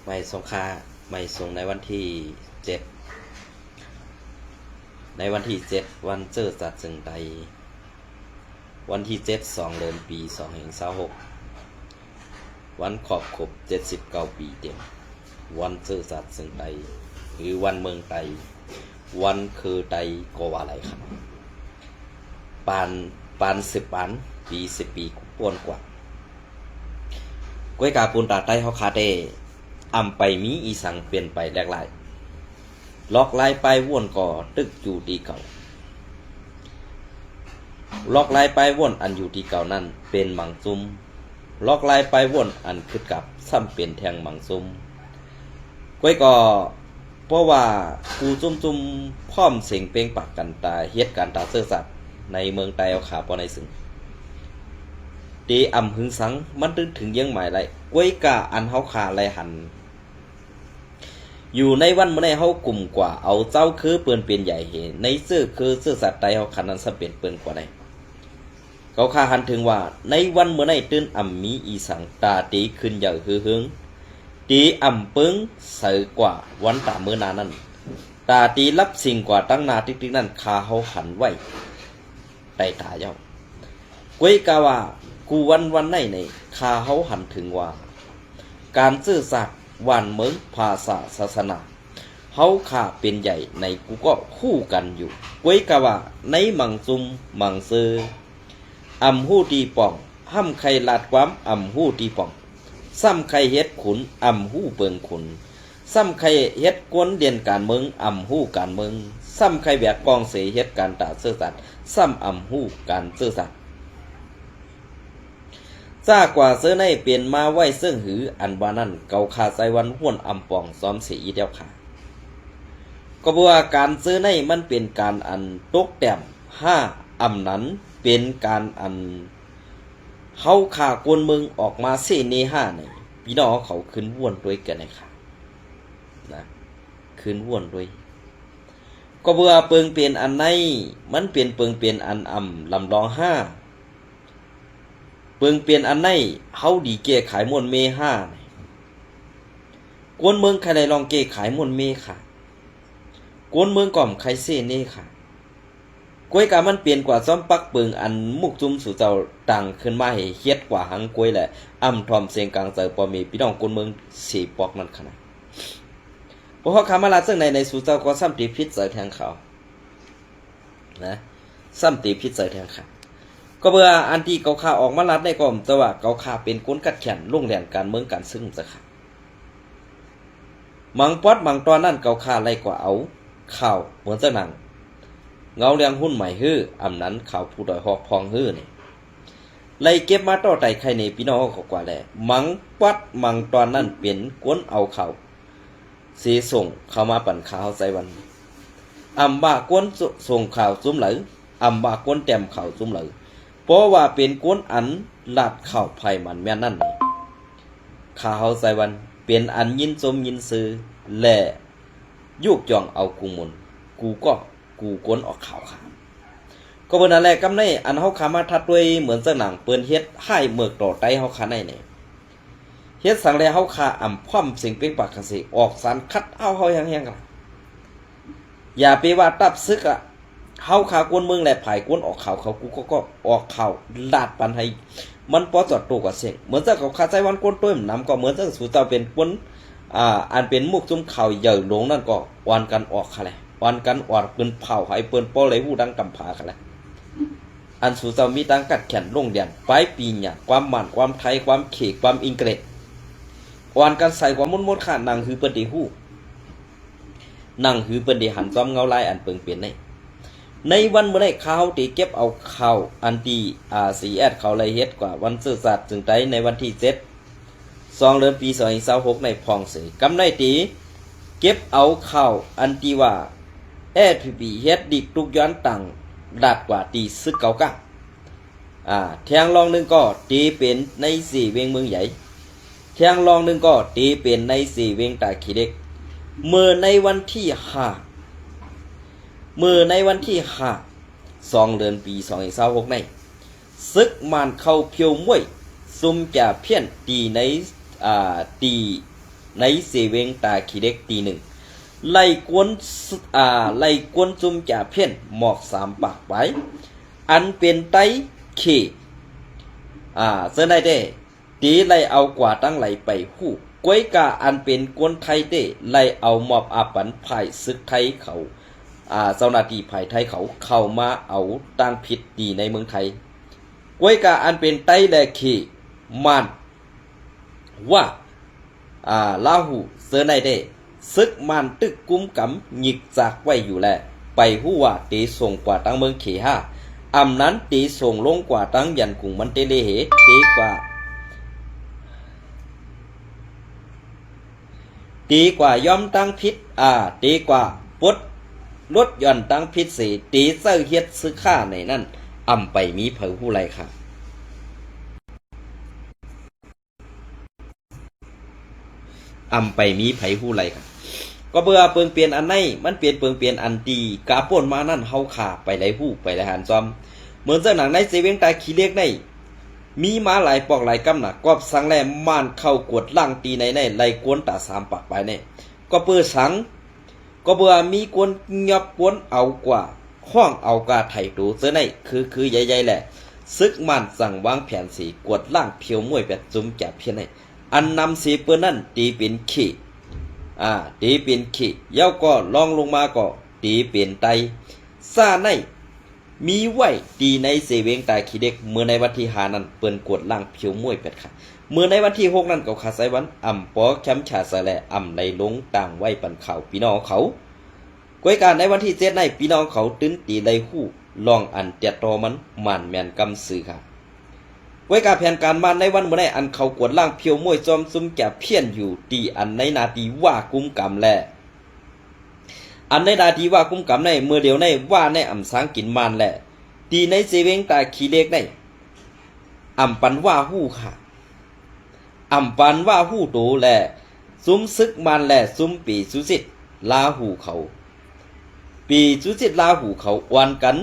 ไม่ส่งค่าไม่ส่งในวันที่เจ็ดในวันที่เจ็ดวันเจอจัดจึงใดวันที่เจ็ด2 เดือน ปี2526วันขอบครบ79 ปีเต็มวันเจอจัดจึงใดหรือวันเมืองไตวันคือไตก็ว่าอะไรครับปาน10 ปานปี10 ปีป่วนกว่าก้วยกาปูนตาใต้เขาคาเตอำไปมีอีสังเปลี่ยนไปแหลกหลายลอกลายไปว่นก่อตึกอยู่ที่เก่าลอกลายไปว่นอันอยู่ที่เก่านั่นเป็นมังซุมลอกลายไปว่นอันขึ้นกับซ้ำเป็นแทงมังซุมก้วยก่อเพราะว่ากูจุ่มพร้อมเสียงเป้งปากกันตาเฮ็ดการตาเสื้อสัตว์ในเมืองไตเอาขาปอในสึงตีอ่ำหึงสังมันถึงยังหมายไรก้วยกาอันเฮาขาไรหันอยู่ในวันเมื่อในเฮากลุ่มกว่าเอาเจ้าคือเปือนเปลี่ยนใหญ่เหในซื่อคือซื่อสัตว์ไตเฮาขันนั้นสเปลี่ยนเปือนกว่าใดเขาคาหันถึงว่าในวันเมื่อในตื่นอ่ำมีอีสังตาตีขึ้นใหญ่คือหึงตีอ่ำปึ้งใส่กว่าวันตาเมื่อนานั้นตาตีรับสิ่งกว่าตั้งนาติ๊กๆนั้นคาเฮาหันไว้ไตตาเจ้าก้วยกาว่ากูวันในคาเฮาหันถึงว่าการซื่อสัตย์วันเมืองภาษาศาสนาเฮาขาเป็นใหญ่ในกูก็คู่กันอยู่ก้วยกะว่าในมังซุมมังซื้ออำหู้ตีป่องห้ำไข่ลาดความอำหู้ตีป่องซ้ำไข่เฮ็ดขุนอำหู้เปิงขุนซ้ำไข่เฮ็ดกวนเดียนการเมืองอำหู้การเมืองซ้ำไข่แบกกองเสเฮ็ดการตาซื่อสัตย์ซ้ำอำหู้การซื่อสัตย์จ้ากว่าเสื้อในเปลี่ยนมาไว้เสื้อหืออันวานั้นเก่าขาใส่วันห้วนอำปองซ้อมสีเดียวขาก็บอกว่าการเสื้อในมันเป็นการอันตกแต้ม5อำนั้นเป็นการอันเฮาขากวนเมืองออกมาเสนี5นี่พี่น้องเขาขึ้นว่วนด้วยกันนะคะนะขึ้นว่วนด้วยก็บอกว่าเปิงเปลี่ยนอันในมันเปลี่ยนเปิงเปลี่ยนอันอำลำลอง5เปิงเปลี่ยนอันในเฮาดีเก้ขายมวนเม5กวนเมืองใครลองเก้ขายมวนเมค่ะกวนเมืองก่อมใครเสเน่ค่ะกล้วยกามันเปลี่ยนกว่าซ้อมปักเปิงอันมุกจุ่มสู่เจ้าตังขึ้นมาให้เฮ็ดกว่าหังกล้วยแหละอ่ำทอมเสียงกลางเจอปอมีพี่น้องกวนเมือง4 ปอกนั่นขนาดเพราะคำมาลาซึ่งในสู่เจ้าก็ซ้ำตีพิษใส่แทงเขานะซ้ำตีพิษใส่แทงเขาก็เบื่ออันที่เกาขาออกมาลัดได้ก็แต่ว่าเกาขาเป็นก้นกัดแขนลุ่งแหลนการเมืองการซึ่งจะค่ะมังปอดมังตอนนั่นเกาขาไรกว่าเอาข่าวเหมือนเจ้าหนังเงาเรียงหุ้นใหม่ฮื้ออำนั้นข่าวผู้ดอยหอกพองฮื้อนี่ไล่เก็บมาต่อไต่ใครในพี่น้องเขากว่าแหละมังปอดมังตอนนั่นเป็นก้นเอาข่าวสีส่งเข้ามาปั่นข่าวใส่วันอำบ่าก้นส่งข่าวซุ่มไหลอำบ่าก้นแต้มข่าวซุ่มไหลเพราะว่าเป็นก้นอันลาดข่าวไผ่มันแม่นั่นนี่ข่าวใส่วันเป็นอันยินสมยินซื้อแหล่ยุกย่องเอากูมุนกูก้นออกข่าวขาก็เป็นอะไรกำในอันเฮาขามาทัดด้วยเหมือนเสหนังเปิ้นเฮ็ดให้เมือกต่อไตเฮาขาในนี่เฮ็ดสังแลเฮาขาอ่ำพร้อมสิ่งเป้งปากกะสิออกสารคัดเอาเฮาแห้งๆกันอย่าไปว่าตับซึกอ่ะเฮาขากวนเมืองแหละผายกวนออกข่าวเขากูก็ออกข่าวลาดปันให้มันปอจอดตัวกว่าเสียงเหมือนจะเขาคาใจวันกวนต้วยนำก็เหมือนจะสู่เจ้าเป็นกวนอันเป็นมุกจุ่มข่าวใหญ่หลงนั่นก็วันกันออกค่ะแหละวันกันออกปืนเผาให้ปืนป้อไหลหูดังกำผาค่ะแหละอันสู่เจ้ามีตังกัดแขนลงเดียนปลายปีเนี่ยความหมันความไทยความเขกความอิงเกรดวันกันใส่ความมุนๆค่ะนางหือเปิ้นดีหู้นางหือเปิ้นดีหันซ้อมเงาลายอันเปิงเปลี่ยนในวันเมื่อไรข่าวตีเก็บเอาข่าวอันที่4Sเขาเลยเฮ็ดกว่าวันซื่อสัตย์จึงไตในวันที่7 2 เดือน ปี2526ในพองเสยกำไรตีเก็บเอาข่าวอันที่ว่าSPPเฮ็ดดิกทุกย้อนตังดัดกว่าตีซึกเก่ากะแทงรองนึงก็ตีเป็นใน4เวงเมืองใหญ่แทงรองนึงก็ตีเป็นใน4เวงตาขี้เด็กเมื่อในวันที่5 2 เดือน ปี2526ในซึกมันเข้าเพียวมวยซุ่มแก่เพี้ยนตีในตี ในเสเวงตาขี้เล็กตีหนึ่งไล่กวนไล่กวนจุ่มจ่าเพี้ยนหมอก3 ปากไปอันเป็นไตเขเสื้อได้เด้ตีไล่เอากว่าตั้งไหลไปหู้ก้วยกาอันเป็นกวนไทยเด้ไล่เอาหมอบอาปันภายซึกไทยเขาเจ้าหน้าที่ภายไทยเขาเข้ามาเอาตั้งผิดดีในเมืองไทยก้วยกาอันเป็นไตและเขมานว่าลาหูเสื้อได้เด้ซึกมันตึกกุ้มกำหยิกจากไว้อยู่แลไปหู้ว่าตีส่งกว่าตั้งเมืองเขห้าอำนั้นตีส่งลงกว่าตั้งยันกุงมันเตเลเหตีกว่าย่อมตั้งพิษตีกว่าปดลดย่อนตั้งพิษสีตีเสื้อเฮ็ดซื้อค่าในนั่นไปมีเผยผู้ไรค่ะไปมีไผผู้ไรค่ะก็เบื่อเปิงเปลี่ยนอันไหนมันเปลี่ยนเปิงเปลี่ยนอันตีกาป่นมานั่นเฮาขาไปไหลผู้ไปไหลหันซอมเหมือนเจ้าหนังในเซเว่นตาขี้เล็กในมีมาหลายปอกหลายกำหนักกอบสังแลม่านเข้ากวดล่างตีในไหลกวนตา3 ปากไปในก็เปื้อสังก็เบื่อมีกวนยับกวนเอากว่าห้องเอากาไถ่ตูเสื้อในคือใหญ่ๆแหละซึกมันสั่งวางแผนสีกวดล่างเพียวมวยแบบจุ่มจับเพี้ยนในอันนำสีเปื้อนนั่นตีเป็นขี้ตีเป็นขี้เย้าก็ลองลงมาก็ตีเป็นไตซาในมีไว้ตีในเสเวงตาขี้เด็กเมื่อในวันที่5นั้นเปิ้นกวดล่างเพียวมวยเป็ดค่ะเมื่อในวันที่6นั้นก็ขาไซวันปอแคมชาสะแลในลงต่างไว้ปันข่าวพี่น้องเขาก้วยการในวันที่7ในพี่น้องเขาตื้นตีไลหู้ลองอันเตียตอมันแมนกำซื้อค่ะไว้การแผนการมาในวันเมื่อในอันเขากวดล่างเพียวมวยจอมซุ่มแก่เพี้ยนอยู่ตีอันในนาทีว่ากุมกำแลอันในนาทีว่ากุมกำในเมื่อเดียวในว่าในสังกินมานแหละตีในเซเวงตาขี้เล็กในปันว่าหู้ค่ะปันว่าหู้โตแหละซุ้มซึกมันแหละซุ้มปีสุสิตลาหูเขาปีสุสิตลาหูเขาวันกัน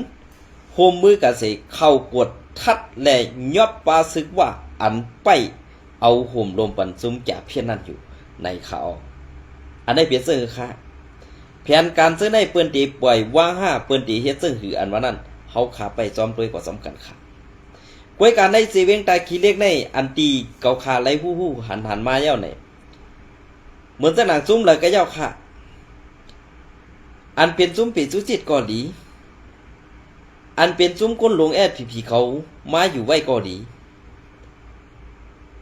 โฮมมือกันเสเข้ากวดทัดแหล่ยอบปาซึกว่าอันไปเอาห่มลมปันซุ้มจ่าเพี้ยนนั่นอยู่ในเขาอันได้เปลี่ยนเสื้อค่ะแผนการซื้อในเปิ้นตีปล่อยว่าง5เปิ้นตีเฮ็ดซึ่งหืออันว่านั้นเฮาขาไปจอมตัวกว่าสำคัญค่ะก้วยการในเซเว่งตาขี้เล็กในอันตีเกาขาไหลฮู้หันมาเย้าไหนเหมือนจะหนังซุ้มเลยก็เย้าค่ะอันเป็นซุ้มปีสุจิตก็ดีอันเป็นซุ้มก้นหลวงแอดผีเขามาอยู่ไว้ก็ดี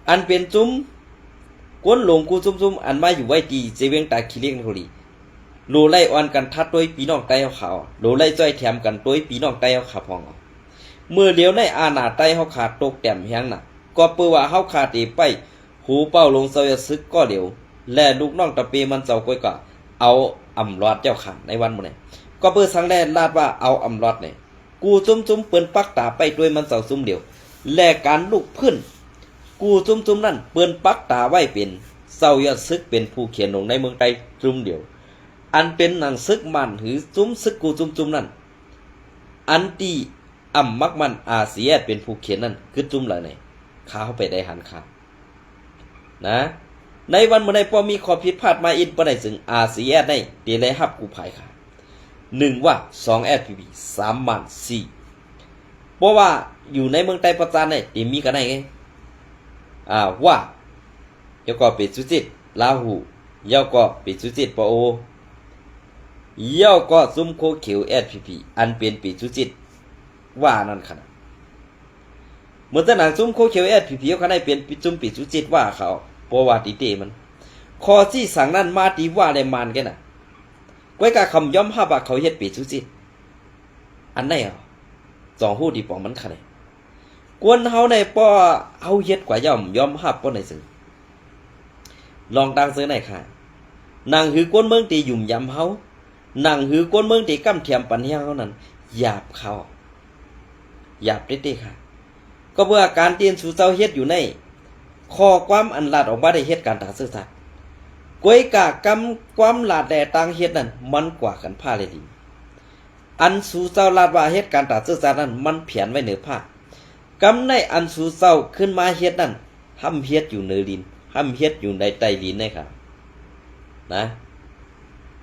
อันเป็นซุ้มก้นหลวงกูซุ้มอันมาอยู่ไว้ตีเซเว่งตาขี้เล็กก็ดีโลไล่อ่อนกันทัดด้วยปีน้องไต้เฮาขาวโลไล่จ้อยแถมกันด้วยปีน้องไต้เฮาขาพองเมื่อเดียวในอาณาไต้เฮาขาดตกแต้มแฮงน่ะก็เปื้อว่าเฮาขาดตีไปหูเป้าลงเซาซึกก็เดียวและลูกน้องตะเปมันเจ้าก้อยก็เอารอดเจ้าขาในวันมื้อนี้ก็เปื้อสังแลลาดว่าเอารอดนี่กูจุ้มเปิ้นปักตาไปด้วยมันเจ้าซุ่มเดียวและการลุกพื้นกูจุ้มนั่นเปิ้นปักตาไว้เป็นเซายอดซึกเป็นผู้เขียนลงในเมืองไต้จุ้มเดียวอันเป็นหนังซึกมันหรือซุ้มซึกกูจุ้มนั่นอันที่มักมันอาเซียเป็นผู้เขียนนั่นคือจุ้มเลยเนี่ยข้าเข้าไปได้หันขานะในวันเมื่อใดพอมีข้อผิดพลาดมาอินปะได้ซึ่งอาเซียได้ตีเลยฮับกูภายค่ะ1ว่า2 SPP 3มัน4เพราะว่าอยู่ในเมืองไต้ประจานเนี่ยตีมีกันได้ไงว่าเจ้าก็เป็นสุจิตลาหูเจ้าก็เป็นสุจิตปอโอเย้าก็ซุ้มโคเขียว SPP อันเป็นปีสุจิตว่านั่นขนาดเหมือนตะหนังซุ้มโคเขียว SPP เขาได้เป็นซุ้มปีสุจิตว่าเขาเพราะว่าตีเตมันคอที่สั่งนั่นมาตีว่าได้มานกันน่ะก้อยกาคำย่อมห้าบาเขาเฮ็ดปีสุจิตอันไหน2ฮู้ดีปองมันขนาดกวนเฮาในป้อเฮาเฮ็ดกว่าย่อมห้าป้อในซึ่งลองดังซื้อไหนค่ะนางหือกวนเมืองตียุ่มยำเฮานั่งหือก้นเมืองที่กำเทียมปันเฮียงเขานั้นหยาบเขาหยาบเต้ๆค่ะก็เพื่อการเตียนสู่เจ้าเฮ็ดอยู่ในข้อความอันลาดออกมาได้เฮ็ดการตาซื่อสัตย์ก้อยกากำความลาดแดต่างเฮ็ดนั้นมันกว่ากันผ้าเลยดีอันสู่เจ้าลาดว่าเฮ็ดการตาซื่อสัตย์นั้นมันเพียนไว้เหนือผ้ากำในอันสู่เจ้าขึ้นมาเฮ็ดนั้นห้ำเฮ็ดอยู่เหนือดินห้ำเฮ็ดอยู่ในใต้ดินนี่ค่ะ นะ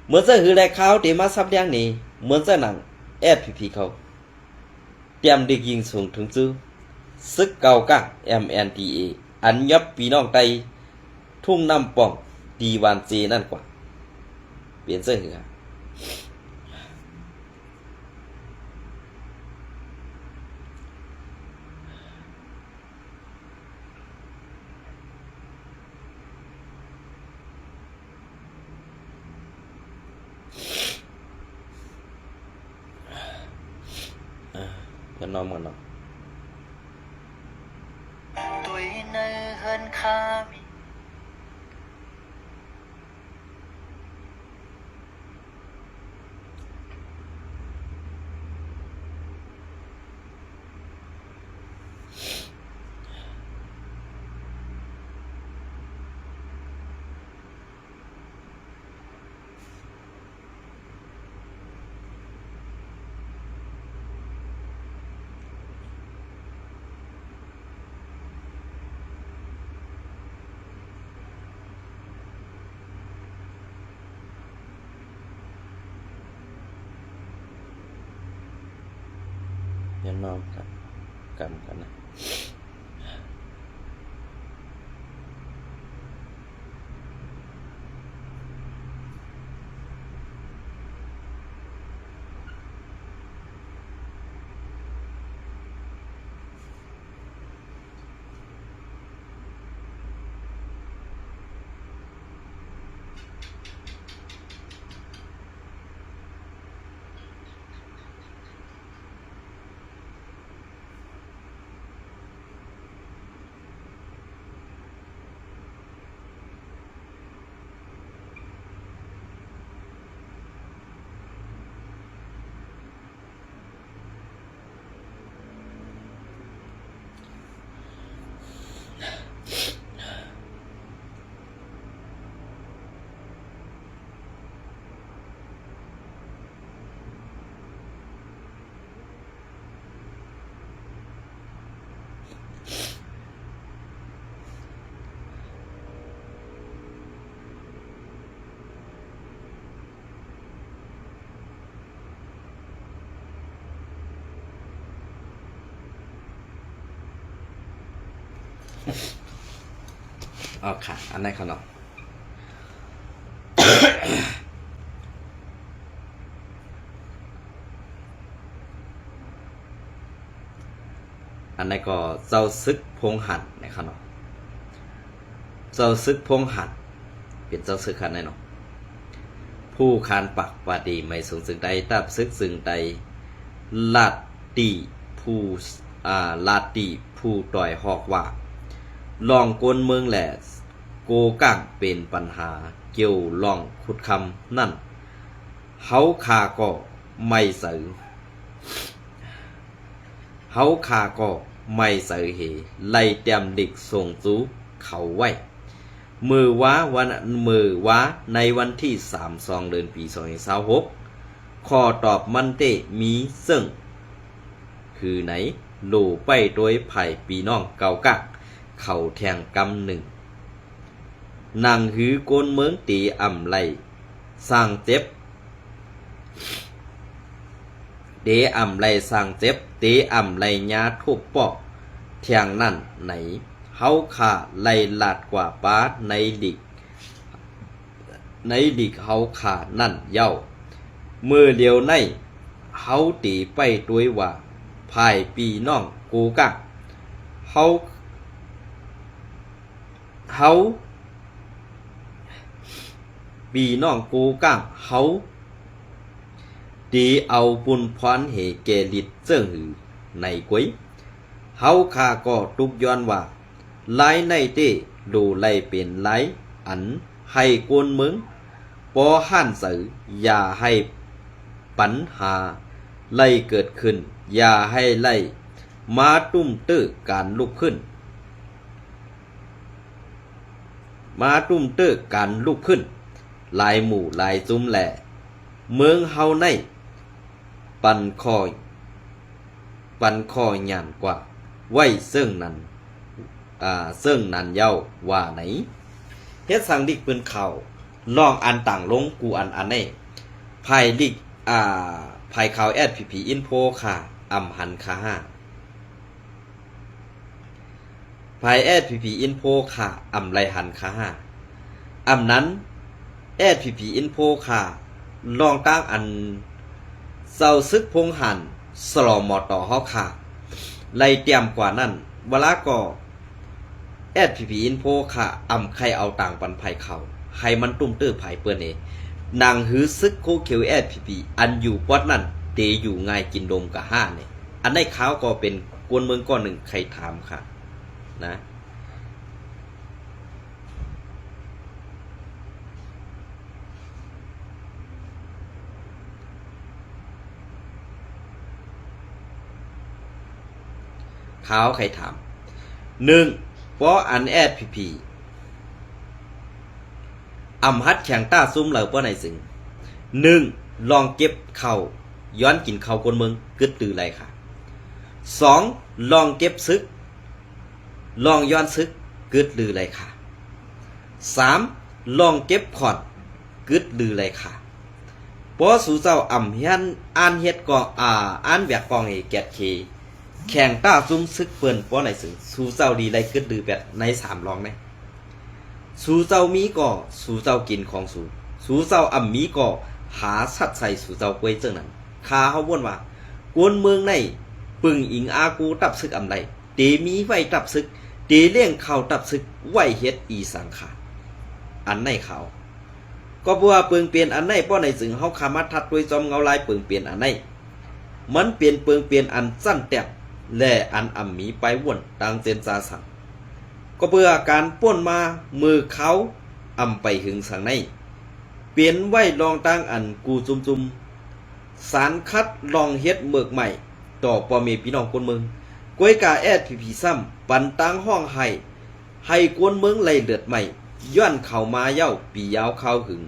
เหมือนจะหือแลข่าวที่มาซับแดงนี่เหมือนจะหนัง FPP เขาเตรียมเด็กยิงส่งถึงซื้อซึกเก่ากัก MNDAA อันยับพี่น้องไตทุ่งน้ำป่องดีวานเจนั่นกว่าเปลี่ยนเสื้อหือกันนอนกันเนาะtuổi nơi hơn kha miยันนอนกันนะอ๋อค่ะอันนั้นเขาเนาะ อันนั้นก็เจ้าซึกพงหันนะครับเนาะเจ้าซึกพงหันเป็นเจ้าซึกขันแน่เนาะผู้คานปักปาดีไม่สูงสึงใดตับซึกสึงใดลาดตีผู้ลาดตีผู้ต่อยหอกว่าลองกวนเมืองแหล่โกกังเป็นปัญหาเกี่ยวลองขุดคำนั่นเฮาคาก็ไม่สื่อเฮาคาก็ไม่ใส่เหไล่เตรียมเด็กส่งจูเขาไว้มือว้าในวันที่32 เดือนปี2026ข้อตอบมันเตมีซึ่งคือไหนโลไปโดยไผ่ปีน้องเก่ากักเขาแทงกำหนึ่งนางหือโกนเมืองตีอ่ำไล่สร้างเจ็บเดอ่ำไล่สร้างเจ็บเตอ่ำไล่ยาทุบปอกเทียงนั่นไหนเฮาขาไล่ลาดกว่าป้าในดิกเฮาขานั่นเย้ามือเดียวในเฮาตีไปด้วยว่าภายปีน้องกูกักเฮาปีน้องกูกักเฮาตีเอาปุนพรเหเกลิดเจิ้งหือในกวยเฮาคาก็ตุกย้อนว่าไลในเต้ดูไลเป็นไลอันให้กวนเมืองปอห้านสืออย่าให้ปัญหาไล่เกิดขึ้นอย่าให้ไล่มาตุ้มตื้อการลุกขึ้นลายหมู่ลายจุ้มแหล่เมืองเฮาในปันคอยหยานกว่าไว้เสิ่งนั้นเย้าว่าไหนเฮ็ดสังดิกปืนเข่า ลองอันต่างลงกูอันได้ภายลิกภายข่าว SPP Info ค่ะอำหันค่ะภาย SPP Info ค่ะอำไรหันค่ะอำนั้น SPP Info ค่ะลองตั้งอันเซาซึกพงหันสลอมอต่อเฮาค่ะไล่เตรียมกว่านั้นเวลาก็ SPP Info ค่ะอำใครเอาต่างปันภัยเขาให้มันตุ้มตื้อไผเปิ้นเอนางหือซึกโคเขียว SPP อันอยู่ปอดนั่นเตอยู่ง่ายกินดมกะ5เนี่ยอันในข่าวก็เป็นกวนเมืองก้อนหนึ่งใครถามค่ะนะข่าวใครถาม1เพราะอัน SPP อำฮัดแข่งต้าซุ่มเหล่าป้อไหนสิง1ลองเก็บเข่าย้อนกินเข่าคนเมืองกึดตือไรค่ะ2ลองเก็บซึกลองย้อนซึกกึดลือไรค่ะ3ลองเก็บขอดกึดลือไรค่ะเพราะสู่เจ้าอ่ำเฮียนอ่านเฮ็ดกองอ่านแบกกองให้แกดเคแข่งต้าซุ่มซึกเปิ้นป้อไหนสิงสู่เจ้าดีไรกึดลือแบบใน3ลองไหมสู่เจ้ามีก็สู่เจ้ากินของสู่เจ้าอ่ำมีก็หาสัตว์ใส่สู่เจ้ากวยเจ้านั้นคาเฮาบ่นว่ากวนเมืองในปึงอิงอากูตับซึกอำไดเตมีไว้ตับซึกเตเลี้ยงข้าวตับซึกไว้เฮ็ดอีสังขาอันในข่าวก็บ่ว่าเปิงเปลี่ยนอันในป้อในจึงเฮาคามาทัดด้วยจอมเงาลายเปิงเปลี่ยนอันในมันเปลี่ยนเปิงเปลี่ยนอันสั้นแตบและอันอ่ำมีไปว่นดังเจนซาสังก็เพื่อการป้นมามือเขาอำไปหึงสังในเปลี่ยนไว้ลองตั้งอันกูจุมสารคัดลองเฮ็ดเมือกใหม่ต่อปอเมพี่น้องคนเมืองกวยกาSPPซ้ำปันตั้งห้องให้กวนเมืองไหลเลือดใหม่ย้อนเข้ามาเย้าปียาวเข้าหึง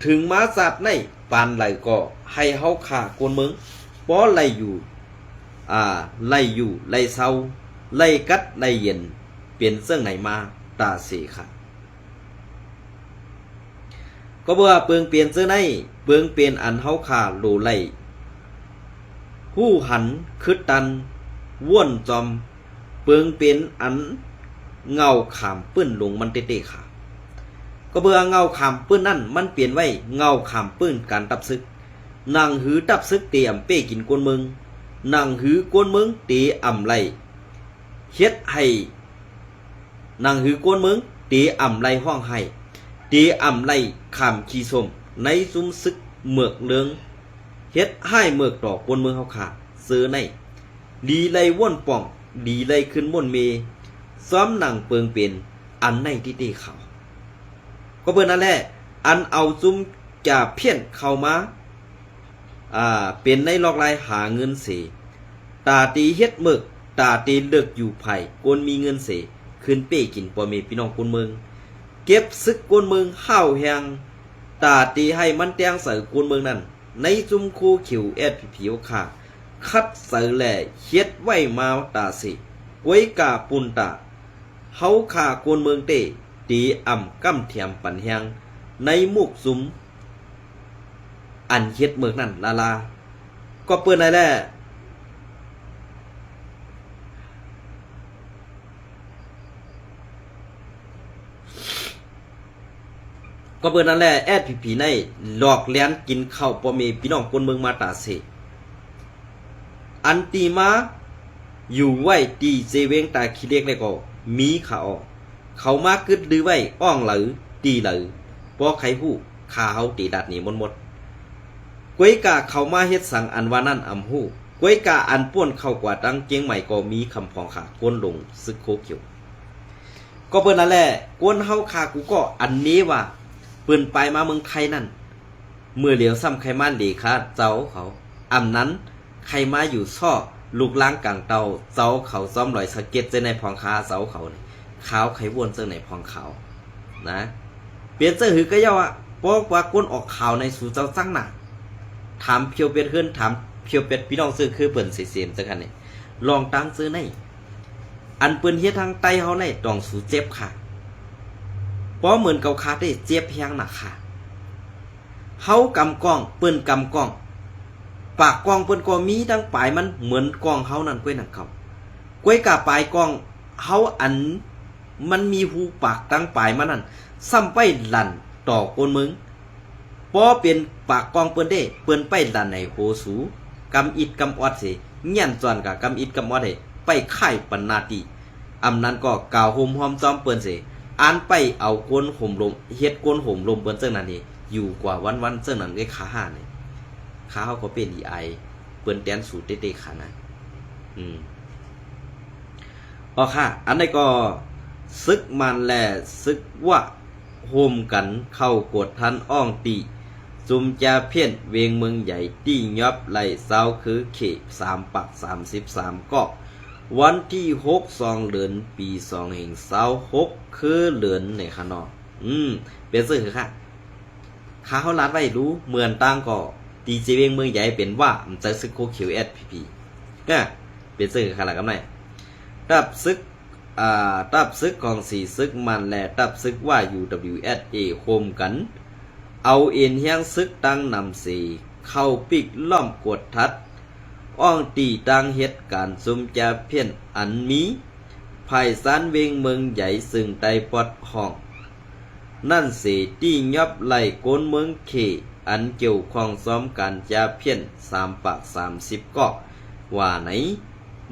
ถึงมาสัตว์ในปานไหลก็ให้เฮาฆ่ากวนเมืองป้อไหลอยู่ไหลเศร้าไหลกัดไหลเย็นเปลี่ยนเสื้อไหนมาตาเสค่ะก็เบื่อเปิงเปลี่ยนเสื้อในเปิงเปลี่ยนอันเฮาขาโลไหลหู้หันคึดตันว่วนจอมเปิงเปลี่ยนอันเงาขามปื้นลงมันเตะๆค่ะก็เบื่อเงาขามปื้นนั่นมันเปลี่ยนไว้เงาขามปื้นการตับซึกนางหือตับซึกเตอำเป้กินกวนเมืองนางหือกวนเมืองเตอำไหลเฮ็ดให้นางหือกวนเมืองเตอำไลห้องให้เตอำไลขามขี้สมในซุ้มซึกเมือกเลืองเฮ็ดให้เมือกต่อกวนเมืองเฮาขาซื้อในดีไลว่นป่องดีไลขึ้นม่นเมซ้อมหนังเปิงเป็นอันในที่เตเขาก็เบิ่นนั่นแหละอันเอาซุ้มจ่าเพี้ยนเข้ามาเป็นในลอกลายหาเงินเสตาตีเฮ็ดเมือกตาตีเลิกอยู่ไผ่กวนมีเงินเสขึ้นเป้กินปอเมพี่น้องคนเมืองเก็บซึกกวนเมืองห้าวแหงตาตีให้มันแตงใส่กวนเมืองนั้นในจุมคูขิวSPPค่ะคัดใส่แหล่เฮ็ดไว้มาตาสิกวยกาปุนตาเฮาขากวนเมืองเตตีอ่ำกั้มเทียมปันแหงในมุกซุมอันเฮ็ดเมืองนั้นลาก็เปิ้นได้แหละก็เปิ้นนั่นแหละSPPในหลอกเลี้ยนกินข้าวปอเมพี่น้องคนเมืองมาตาเสอันตีมาอยู่ไว้ตีเซเวงตาขี้เล็กเลยก็มีเขามากึดดื้อไว้อ้องหรือตีหรือพอใครฮู้ขาเฮาตีดัดนี่หมดกวยกาเขามาเฮ็ดสังอันว่านั่นอำฮู้กวยกาอันป้วนเข้ากว่าตั้งเกียงใหม่ก็มีคำพองขาก้นลงซึกโคเขียวก็เปิ้นนั่นแหละกวนเฮาขากูก็อันนี้ว่าเปิ้นไปมาเมืองไทยนั่นเมื่อเหลียวซ้ำไขมันเลขาเจ้าเขาอำนั้นใครมาอยู่ซ่อลูกล้างกลางเตาเจ้าเขาซ้อมลอยสะเก็ดเจในพองคาเจ้าเขานี่ขาวไขวนเจอในพองเขานะเปลี่ยนเสื้อหือก็ย่อบอกว่าก้นออกข่าวในสู่เจ้าจังหนักถามเพียวเป็ดเฮือนถามเพียวเป็ดพี่น้องซื้อคือเปิ้นเสียนจังคั่นนี่ลองตั้งซื้อในอันเปิ้นเฮ็ดทางไตเฮาในต้องสู่เจ็บค่ะ ป้อเหมือนเกาคาได้เจ็บแฮงหนักค่ะเฮากำกล้องเปิ้นกำกล้องปากกล้องเปิ้นก็มีทั้งปลายมันเหมือนกล้องเฮานั่นก้วยนั่นเขาก้วยกะปลายกล้องเฮาอันมันมีหูปากตั้งปลายมันนั่นซ้ำไปลั่นต่อคนมึงป้อเป็นปากกล้องเปิ้นได้เปิ้นไปลั่นในโหสูกำอิดกำออดสิเงี้ยนจวนกะกำอิดกำออดให้ไปค่ายปนาติอำนั้นก็กล่าวโฮมหอมจอมเปิ้นสิอ่านไปเอาก้นห่มลมเฮ็ดก้นห่มลมเปิ้นจังนั้นนี่อยู่กว่าวันๆจังนั้นได้ขาห้านี่ขาเฮาก็เป็นไอเปิ้นแตนสูตรเต้ๆขานะอ๋อค่ะอันนี้ก็ซึกมันแลซึกว่าโฮมกันเข้ากดทันอ้องตีจุมจาเพี้ยนเวงเมืองใหญ่ตียอบไหลเศร้าคือเข3 ปัก 33ก็วันที่6 เดือนปี2526คือเดือนในขนอเป็นซื่อคือค่ะข้าเขาลัดไว้รู้เหมือนตั้งก็ตีเจเวงเมืองใหญ่เป็นว่ามันจะซึกโคคิว SPP ก็เป็นซื่อค่ะล่ะกำไนตับซึกของสีซึกมันและตับซึกว่า UWSA โฮมกันเอาเอ็นเฮียงซึกตั้งนำสีเข้าปิกล้อมกดทัดอ้องตีตั้งเหตุการณ์ซุมจาเพี้ยนอันมีภายสานเวงเมืองใหญ่ซึ่งไตปอดห้องนั่นเสตียอบไหลโกนเมืองเขอันเกี่ยวข้องซ้อมการจาเพี้ยน3 ปัก 30ก็ว่าไหน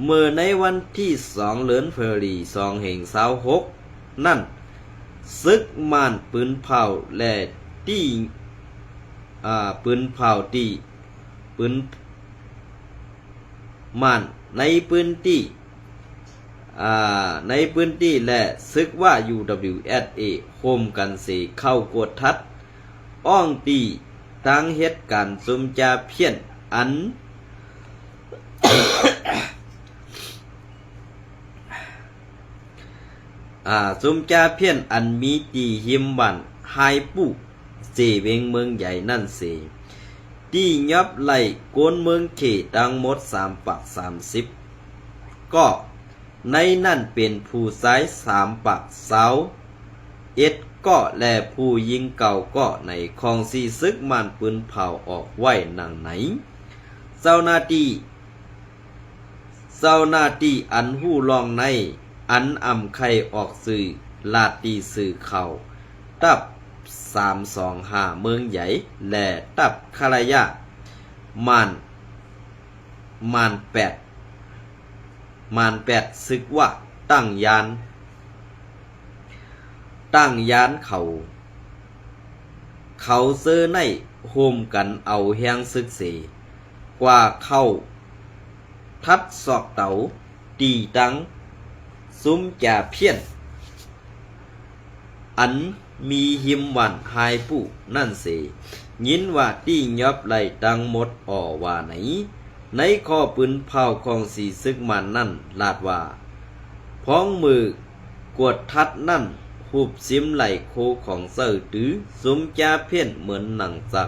เมื่อในวันที่2 เดือนเฟบรุย2526นั่นซึกม่านปืนเผาและตีปืนเผาตีปืนม่านในพื้นที่และซึกว่า UWSA โฮมกันสีเข้ากดทัดอ้องตีทั้งเหตุการณ์ซุมจาเพี้ยนอัน ซุมจาเพี้ยนอันมีตีหิมบันไฮปูเจเวงเมืองใหญ่นั่นเสตียอบไหลโกนเมืองเขตั้งหมด3 ปัก 30ก็ในนั่นเป็นผู้ซ้าย3 ปักเสาก็และผู้ยิงเก่าก็ในคลองสีซึกมันปืนเผาออกไว้หนังไหนเจ้าหน้าที่อันหู้ลองในอันอำไข่ออกสื่อลาตีสื่อเข่าตับ325เมืองใหญ่และตับคารยะมาน8ซึกว่าตั้งยานเขาเซอในโฮมกันเอาแหงซึกเสกว่าเข้าทัดศอกเต๋าตีตังซุ้มจ่าเพี้ยนอันมีหิมวันไฮผู้นั่นเสยินว่าตียอบไหลตังหมดว่าไหนในข้อปืนเผาของสีซึกมันนั่นลาดว่าพ้องมือกวดทัดนั่นหุบซิมไหลโคของเสือตื้อซุ้มจ่าเพี้ยนเหมือนหนังจา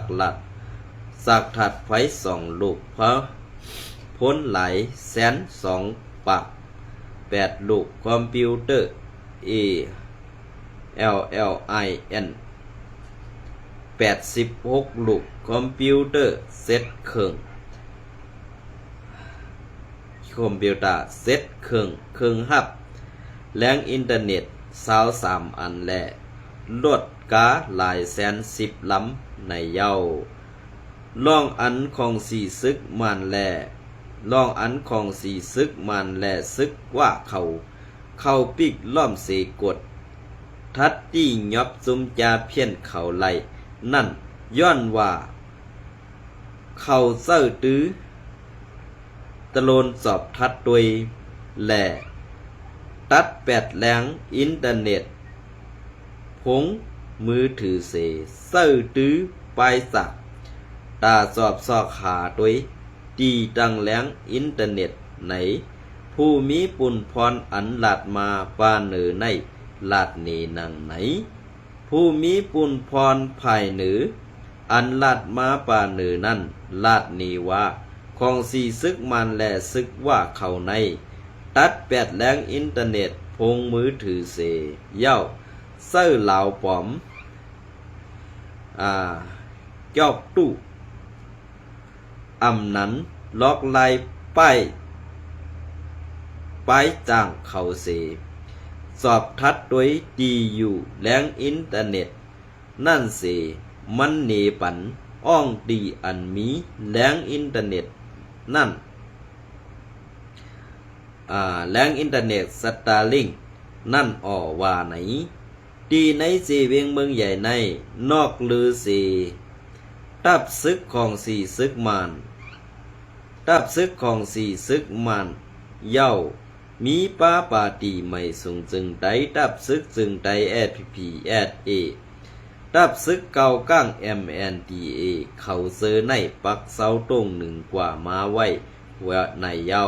กถัดไฟ2 ลูกพระพ้นไหล102 ปัก8 ลูกคอมพิวเตอร์ ALLIN 86 ลูกคอมพิวเตอร์เซ็ตเครื่องฮับแรงอินเทอร์เน็ต23 อันและรถกาหลายแสน10 ลำในเย้าล่องอันของสีซึกมันแลซึกว่าเขาปิกล้อมเสกดทัดตี้ยอบซุมจาเพี้ยนเขาไหลนั่นย้อนว่าเขาเซ้อตื้อตะโลนสอบทัดโดยแหล่ตัด8 แหลงอินเทอร์เน็ตพงมือถือเสเซ้อตื้อปลายสักตาสอบซอกขาโดยตีตังแหลงอินเทอร์เน็ตไหนผู้มีปุ่นพรอันลาดมาปาเหนือในลาดเนนังไหนผู้มีปุ่นพรภายเหนืออันลาดมาปาเหนือนั่นลาดนีว่าของสีซึกมันและซึกว่าเขาในตัด8 แหลงอินเทอร์เน็ตพงมือถือเสเย้า เซ้อเหลาปอมจอกตู้อำนั้นล็อกไล่ป้ายจ้างเขาเสสอบทัดด้วยดีอยู่แหลงอินเทอร์เน็ตนั่นเสมันเนปันอ้องดีอันมีแหลงอินเทอร์เน็ตนั่นแหลงอินเทอร์เน็ตสตาร์ลิงนั่นอ่อว่าไหนดีในสีเวียงเมืองใหญ่ในนอกลือสีตับซึกของสีซึกมันตับซึกของสีซึกมันเย้ามีป้าปาตีไม่สูงจึงไดตับซึกจึงไดSPPตับซึกเก่าก้าง MNDA เขาเซอในปักเสาตรงหนึ่งกว่ามาไว้หัวในเย้า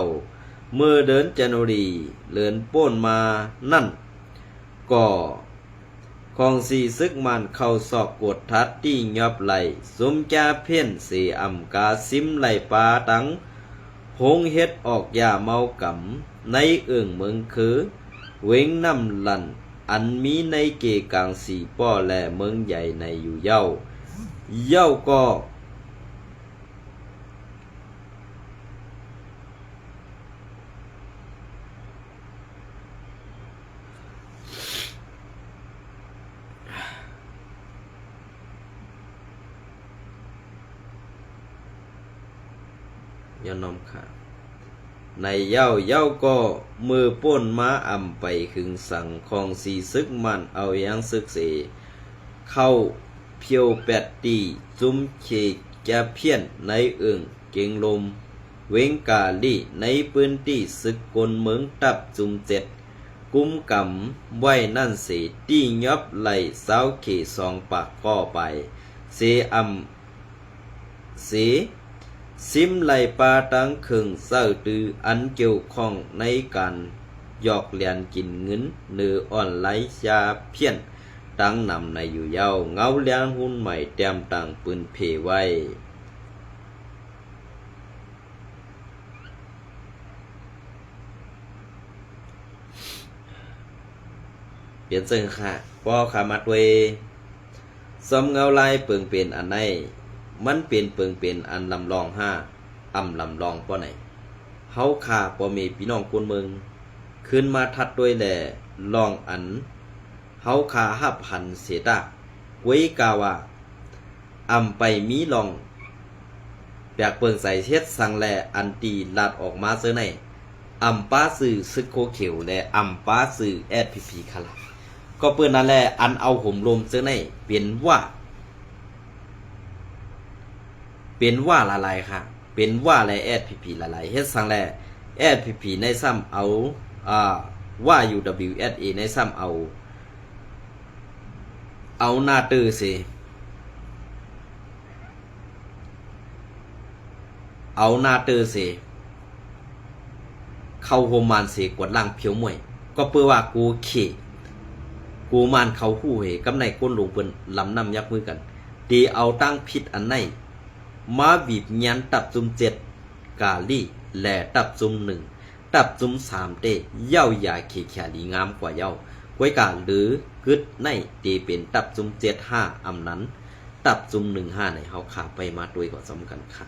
เมื่อเดินจันวรีเลือนป้นมานั่นก็ของสีซึกมันเข้าสอกกดทัดที่ยอบไหลสมจาเพี้ยนเสียอำกาซิมไหลปาตังหงเฮ็ดออกยาเมากำในเอื้องเมืองคือเวงน้ำลันอันมีในเกกางสีป้อแลเมืองใหญ่ในอยู่เย้าก็ยอนอมค่ะในเย้าก็มือป้นม้าอ่ำไปขึงสั่งของสีซึกมันเอายังซึกเสเข้าเพียวแปดตีจุ้มเคจะเพี้ยนในเอื้องเก่งลมเวงกาลีในพื้นที่ซึกกลเมืองตับจุมเจ็ดกุมกำไว้นั่นเสตียอบไหลสาวเขสองปากข้อไปเสซิมไหลปาตังขึงเศร้าตืออันเกี่ยวข้องในการหยอกเลียนกินเงินเนืออ่อนไหลชาเพี้ยนตั้งนำในอยู่เย้าเงาเลี้ยงหุ้นใหม่เตรียมต่างปืนเพไว้เปลี่ยนซึ่งค่ะพอขามาด้วยสมเงาลายเปิงเป็นอันไหนมันเป็นเปิงเป็นอันลำลองลำลองป้อไหนเฮาขาป้อมีพี่น้องคนเมืองขึ้นมาทัดด้วยแหล่ลองอันเฮาขาหับหันเสตาไว้กาวาไปมีลองแบกเปิงใส่เช็ดสังแลอันตีลาดออกมาเสื้อในป้าสื่อซึกโคเขียวและป้าสื่อSPP คาลาก็เปิ้นนั่นแหละอันเอาห่มลมเสื้อในเป็นว่าละลายค่ะเป็นว่าและSPP ละลายเฮ็ดสังแลSPP ในซ้ำเอาว่า UWSA ในซ้ำเอาหน้าตื้อสิเข้าโฮมานเสกวดล่างเพียวมวยก็เปื้อว่ากูมานเขาหู้เหกำในก้นลงเปิ้นลำนำยักมือกันดีเอาตั้งผิดอันไหนมาบีบยันตับจุม7กาลี่แหล่ตับจุม1ตับจุม3เตเย้าอย่าเขแขลีงามกว่าเย้าไว้กาหรือกึดในตีเป็นตับจุม75อำนั้นตับจุม15ในเฮาขาไปมาด้วยก็สำคัญค่ะ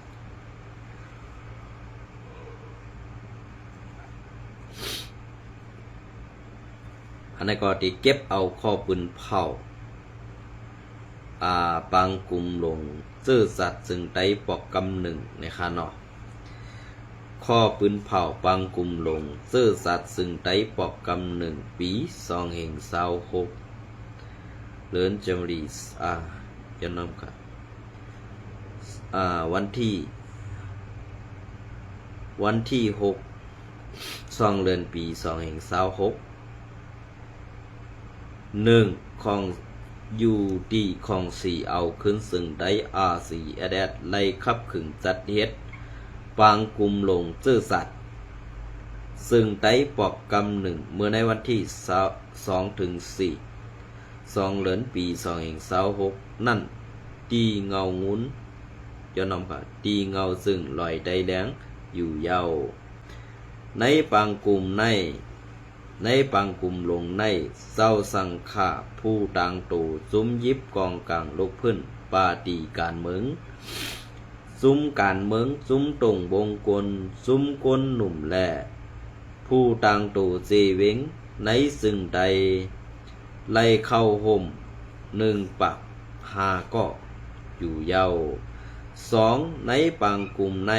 อันนั้นก็ที่เก็บเอาข้อปืนเผาปังกุมลงซื่อสัตว์ซึ่งไตปอกกำหนึ่งนะคะเนาะข้อปืนเผาปังกุมลงซื่อสัตว์ซึ่งไตปอกกำหนึ่งปี2026เลินจมรีจะนำค่ะวันที่6เดือนปี2026 1ของอยู่ดีของสีเอาขึ้นซึ่งได้RCSS ไล่ขับขึงจัดเฮ็ดปางกุมลงซื่อสัตว์ซึ่งได้ปอกกำ1เมื่อในวันที่2ถึง2เดือนปี2026นั่นตีเงางุ้นจะนำค่ะตีเงาซึ่งลอยได้แดงอยู่ยาวในปางกุมใน ในปังกลุ่มลงในเศร้าสังขาผู้ต่างตูซุมยิบกองกลางลุกพื้นปาตีการเมืองซุ้มการเมืองซุ้มตรงบงกลซุ้มก้นหนุ่มแลผู้ต่างตูเจเวงในซึ่งใดไล่เข้าห่ม1ปัก5ก็อยู่เยา2ในปังกลุ่มใน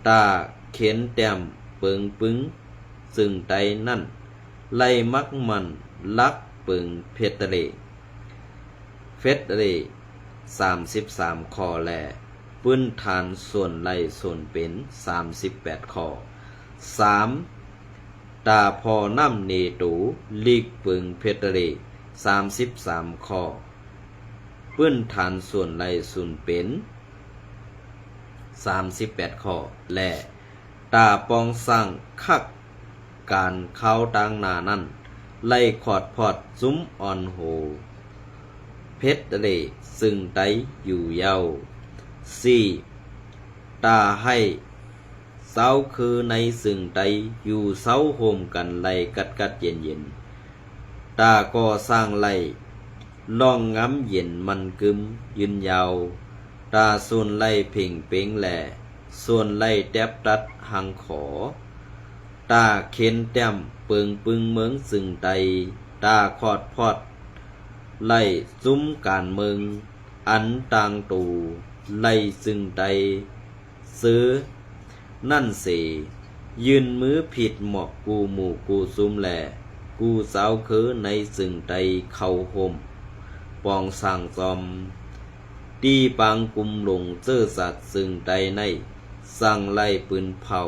ตาเข็นแต้มเปิงปึงซึ่งใดนั่นไล่มักมันลักปึงเพชรเฟสเร33ข้อแลปื้นฐานส่วนไล่ส่วนเป็น38ข้อ3ตาพอน้ำเนตูลีกปึงเพชร33ข้อปื้นฐานส่วนไล่ส่วนเป็น38ข้อและตาปองสร้างคักการเข้าตังนานั้นไล่ขอดพอดซุ้มอ่อนโหเพชรซึ่งไตอยู่เยา4ตาให้เศร้าคือในซึ่งไตอยู่เศร้าโฮมกันไล่กัดเย็นตาก็สร้างไล่ล่องง้ำเย็นมันกึมยืนยาวตาส่วนไล่เพ่งเป้งแหล่ส่วนไล่แดบตัดหังขอตาเข็นแต้มเปิงปึงเมืองซึ่งใดตาขอดพอดไล่ซุ้มการเมืองอันต่างตูไล่ซึ่งใดซื้อนั่นเสยืนมือผิดหมอกกูหมู่กูซุ้มแหล่กูสาวคือในซึ่งใดเข้าห่มปองสั่งจอมตีปังกุมหลงเจ้อสัตว์ซึ่งใดในสั่งไล่ปืนเผา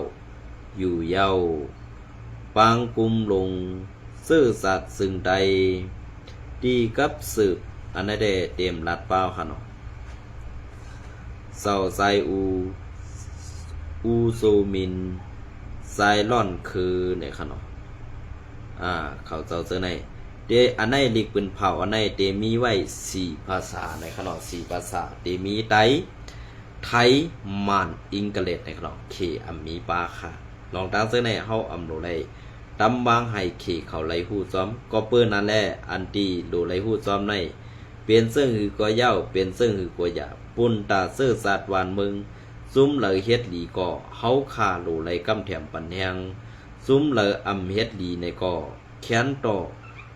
อยู่เยาปางกุมลงซื่อสัตว์ซึ่งใดดีกับสืบอันนั้นได้เตรียมลัดเป้าค่ะเนาะเศร้าไซอูโซมินไซล่อนคือเนี่ยค่ะเนาะเขาเจ้าเจอในเดอันไหนลีกปืนเผาอันไหนเตมีไว้4ภาษาในค่ะเนาะ4ภาษาเตมีไทยมานอังกฤษในค่ะเนาะเคอัมมีปาค่ะลองตั้งเสื้อในเฮาอำโลไลตำบางให้ขี่เขาไลหู้ซ้อมก็เปิ้นนั่นแหละอันตีโลไลหู้ซ้อมในเปลี่ยนเสื้อหือก็เย้าเปลี่ยนเสื้อหือก็หยาปุ่นตาเสื้อสาดหวานมึงซุ้มเหลอเฮ็ดหลีก็เฮาคาโลไลกำแถมปันแหงซุ้มเหลออำเฮ็ดหลีในก็แขนต่อ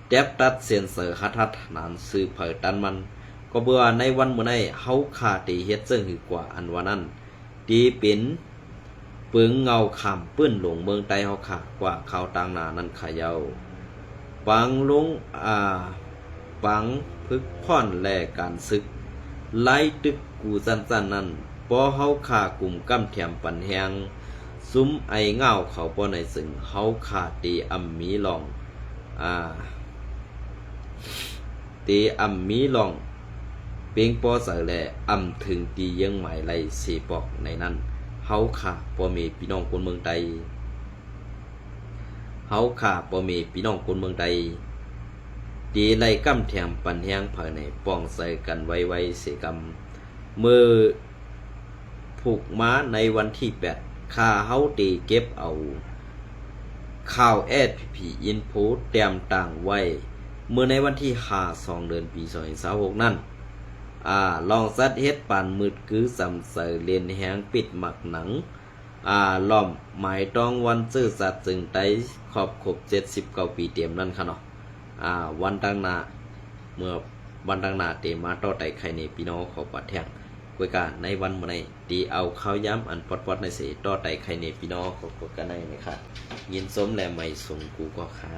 แดบตัดเซนเซอร์หัดนานซื้อเผยตันมันก็เบื่อในวันมื้อนี้เฮาคาตีเฮ็ดเสื้อหือกว่าอันว่านั้นตีเป็นปึงเงาคำปื้นหลงเมืองไตเฮาขากว่าเขาต่างนานั้นขายาวปังลงปังพึกพ่อนแลการศึกไล่ตึกกูสั้นๆนั้นพอเฮาขากลุ่มกำแถมปันแหงซุ้มไอเงาเขาป้อในซึ่งเฮาขาตีอำมีลองตีอำมีลองเปียงปอเสแลอำถึงตียังหมายไล่เสปอกในนั้นเฮาขาบ่มีพี่น้องคนเมืองใดเฮาขาบ่มีพี่น้องคนเมืองใดดีไล่กำแถมปันแหงภายในป้องใส่กันไว้เสกำมือผูกม้าในวันที่8ข้าเฮาตีเก็บเอาข่าวSPPอินโพแต้มต่างไว้เมื่อในวันที่5 2เดือนปี2026นั้นลองสัดเฮ็ดปานมืดคือสำเสยเลียนแหงปิดหมักหนังล้อมหมายต้องวันซื่อสัตว์จึงไตขอบครบ79ปีเต็มนั่นค่ะเนาะวันตั้งหน้าเมื่อวันตั้งหน้าเตมาต่อไตไข่ในพี่น้องขอปัดแทงกวยกาในวันมื้อนี้ตีเอาข้าวย้ำอันปอดๆในเสต่อไตไข่ในพี่น้องขอกดกันในนะครับยินสมแลไม่ส่งกูก็ค่ะ